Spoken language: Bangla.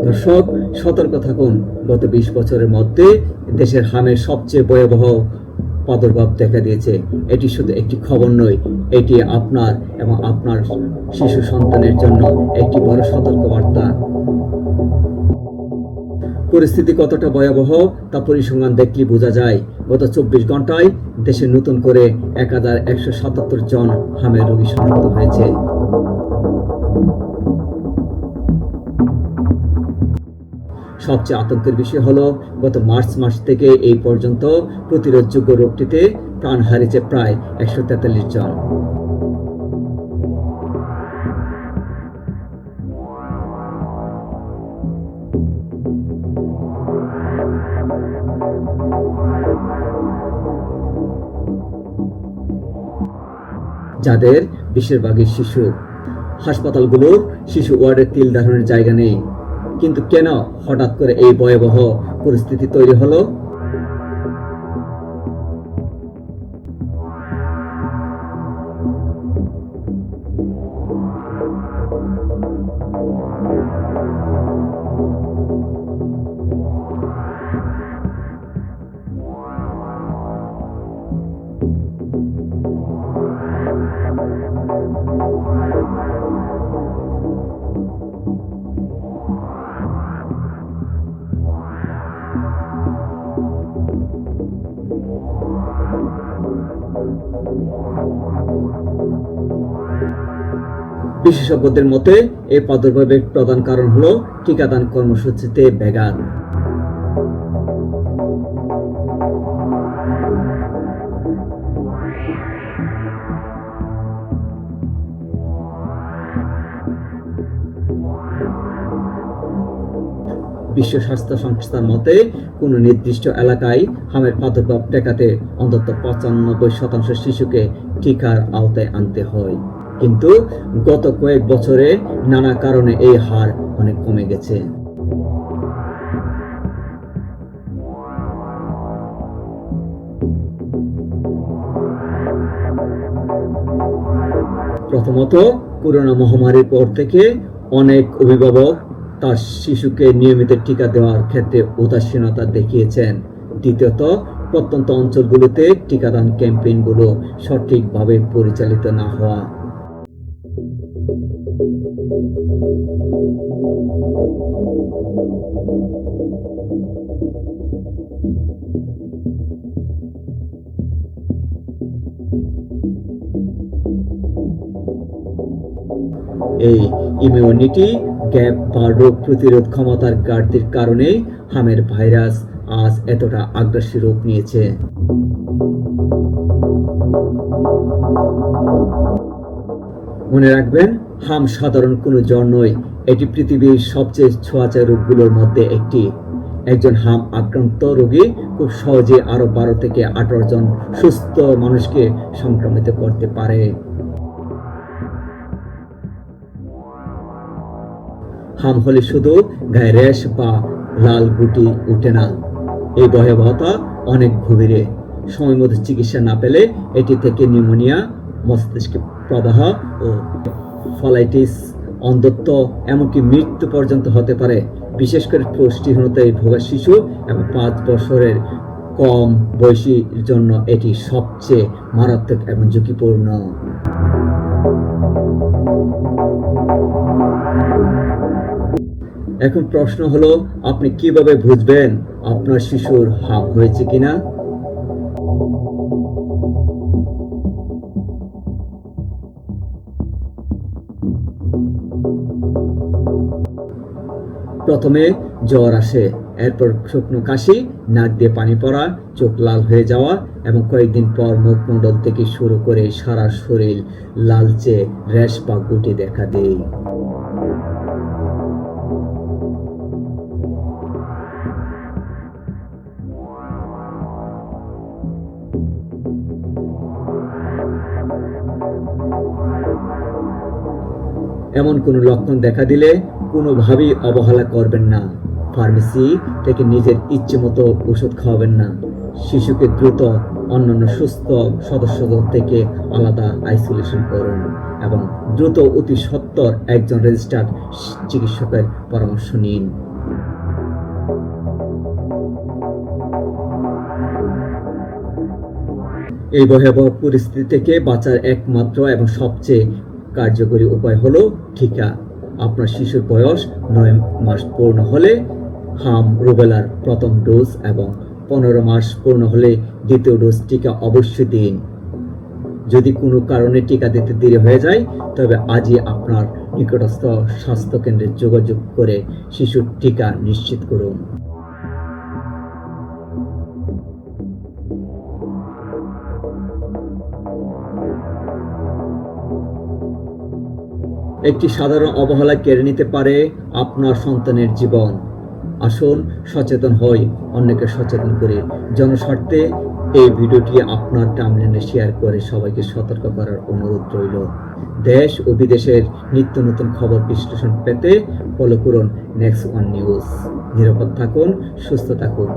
দর্শক, সতর্ক থাকুন। গত 20 বছরের মধ্যে দেশের হামের সবচেয়ে ভয়াবহ প্রাদুর্ভাব দেখা দিয়েছে। এটি শুধু একটি খবর নয়, এটি আপনার এবং আপনার শিশু সন্তানের জন্য একটি বড় সতর্কবার্তা। পরিস্থিতি কতটা ভয়াবহ তা পরিসংখ্যান দেখলে বোঝা যায়। গত 24 ঘন্টায় দেশে নতুন করে 1177 জন হামের রোগী শনাক্ত হয়েছে। সবচেয়ে আতঙ্কের বিষয় হলো, গত মার্চ মাস থেকে এই পর্যন্ত প্রতিরোধযোগ্য রোগটিতে প্রাণ হারিয়েছে প্রায় 143 জন। যাদের বেশিরভাগই শিশু। হাসপাতালগুলোর শিশু ওয়ার্ডে তিল ধারণের জায়গা নেই। কিন্তু কেন হঠাৎ করে এই ভয়াবহ পরিস্থিতি তৈরি হলো? বিশেষজ্ঞদের মতে এই প্রাদুর্ভাবের প্রধান কারণ হলো টিকাদান কর্মসূচিতে ব্যাঘাত। বিশ্ব স্বাস্থ্য সংস্থার মতে, কোনো নির্দিষ্ট এলাকায় হামের প্রাদুর্ভাব ঠেকাতে অন্তত 95% শিশুকে টিকার আওতায় আনতে হয়। কিন্তু গত কয়েক বছরে নানা কারণে এই হার অনেক কমে গেছে। প্রথমত, করোনা মহামারীর পর থেকে অনেক অভিভাবক তার শিশুকে নিয়মিত টিকা দেওয়ার ক্ষেত্রে উদাসীনতা দেখিয়েছেন। দ্বিতীয়ত, প্রত্যন্ত অঞ্চলগুলোতে টিকাদান ক্যাম্পেইনগুলো সঠিকভাবে পরিচালিত না হওয়া। এই ইমিউনিটি গ্যাপ বা রোগ প্রতিরোধ ক্ষমতার ঘাটতির কারণে হামের ভাইরাস আজ এতটা আগ্রাসী রূপ নিয়েছে। মনে রাখবেন, হাম সাধারণ কোনো জ্বর নয়, এটি পৃথিবীর সবচেয়ে ছোঁয়াচে রোগগুলোর মধ্যে একটি। একজন হাম আক্রান্ত রোগী খুব সহজে আরো 12 থেকে 18 জন সুস্থ মানুষকে সংক্রমিত করতে পারে। হাম হলে শুধু গায়ে র্যাশ বা লাল গুটি উঠে না, এই ভয়াবহতা অনেক গভীরে। সময় মতো চিকিৎসা না পেলে এটি থেকে নিউমোনিয়া, মস্তিষ্কে প্রদাহ ও ফলাইটিস, অন্ধত্ব, এমনকি মৃত্যু পর্যন্ত হতে পারে। বিশেষ করে পুষ্টিহীনতায় ভোগা শিশু এবং 5 বছরের কম বয়সীর জন্য এটি সবচেয়ে মারাত্মক এবং ঝুঁকিপূর্ণ। এখন প্রশ্ন হলো, আপনি কিভাবে বুঝবেন আপনার শিশুর হাম হয়েছে কিনা? প্রথমে জ্বর আসে, এরপর শুকনো কাশি, নাক দিয়ে পানি পড়া, চোখ লাল হয়ে যাওয়া এবং কয়েকদিন পর মুখমণ্ডল থেকে শুরু করে সারা শরীর লালচে র্যাশ বা গুটি দেখা দেয়। এমন কোনো লক্ষণ দেখা দিলে কোনোভাবেই অবহেলা করবেন না। ফার্মেসি থেকে নিজের ইচ্ছে মতো ওষুধ খাওয়াবেন না। শিশুকে দ্রুত অন্যান্য সুস্থ সদস্যদের থেকে আলাদা আইসোলেশন করুন এবং দ্রুত অতি সত্বর একজন রেজিস্টার্ড চিকিৎসকের পরামর্শ নিন। এই ভয়াবহ পরিস্থিতি থেকে বাঁচার একমাত্র এবং সবচেয়ে কার্যকরী উপায় হলো টিকা। আপনার শিশুর বয়স 9 মাস পূর্ণ হলে হাম রুবেলার প্রথম ডোজ এবং 15 মাস পূর্ণ হলে দ্বিতীয় ডোজ টিকা অবশ্যই দিন। যদি কোনো কারণে টিকা দিতে দেরি হয়ে যায় তবে আজই আপনার নিকটস্থ স্বাস্থ্য কেন্দ্রে যোগাযোগ করে শিশুর টিকা নিশ্চিত করুন। একটি সাধারণ অবহেলা কেড়ে নিতে পারে আপনার সন্তানের জীবন। আসুন সচেতন হই, অন্যকে সচেতন করি। জনস্বার্থে এই ভিডিওটি আপনার টাইমলাইনে শেয়ার করে সবাইকে সতর্ক করার অনুরোধ রইল। দেশ ও বিদেশের নিত্য নতুন খবর বিশ্লেষণ পেতে ফলো করুন নেক্সট ওয়ান নিউজ। নিরাপদ থাকুন, সুস্থ থাকুন।